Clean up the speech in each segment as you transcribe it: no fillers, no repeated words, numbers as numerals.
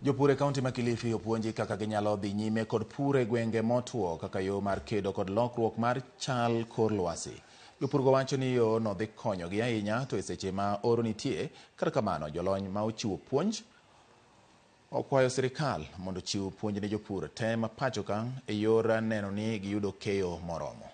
Jopur e kaunti ma Kilifi opuonji kaka ginyalo dhi nyime kod pur e gwenge motuo kaka yo mar kedo kod lokruok mar chal kor lwasi. Jopur go wacho ni yo no dhi konyogi ahinya to e seche ma oro nitie. Kata kamano, jolony ma ochiwo puonj okwayo sirikal mondo chiw puonj ne jopur te ma pacho ka e yor neno ni giyudo keyo moromo.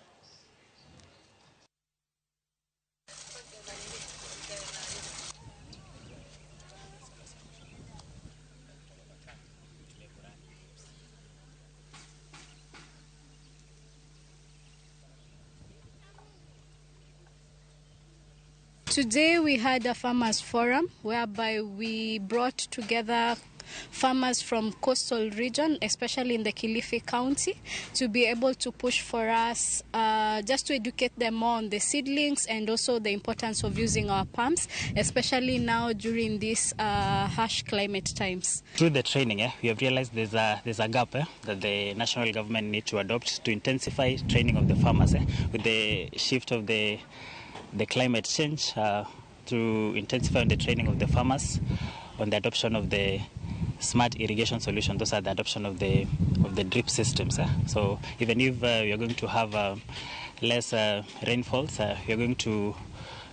Today we had a farmers forum whereby we brought together farmers from coastal region, especially in the Kilifi county, to be able to push for us just to educate them more on the seedlings and also the importance of using our pumps, especially now during these harsh climate times. Through the training, we have realized there's a gap that the national government need to adopt to intensify training of the farmers with the shift of the climate change, to intensify the training of the farmers on the adoption of the smart irrigation solution. Those are the adoption of the drip systems. So even if we are going to have less rainfalls, we are going to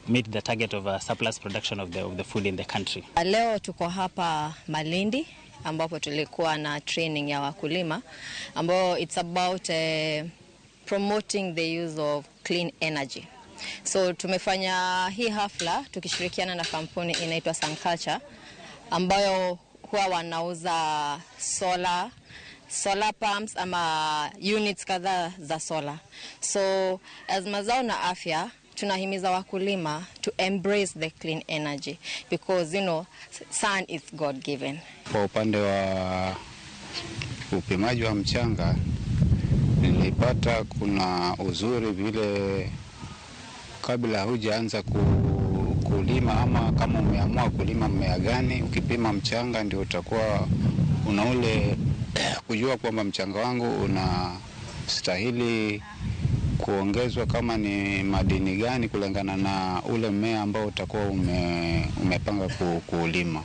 meet the target of surplus production of the food in the country. Leo tuko hapa Malindi ambapo tulikuwa na training ya wakulima ambao it's about promoting the use of clean energy. So tumefanya hii hafla tukishirikiana na kampuni inaitwa Sanculture ambayo huwa wanauza solar pumps ama units kadhaa za solar. So as mazao na afya tunahimiza wakulima to embrace the clean energy because sun is God given. Kwa upande wa upimaji wa mchanga nilipata kuna uzuri vile kabla hujaanza kulima ama kama umeamua kulima mmea gani, ukipima mchanga ndio utakuwa una ule kujua kwamba mchanga wangu unastahili kuongezwa kama ni madini gani kulingana na ule mmea ambao utakuwa umepanga kulima.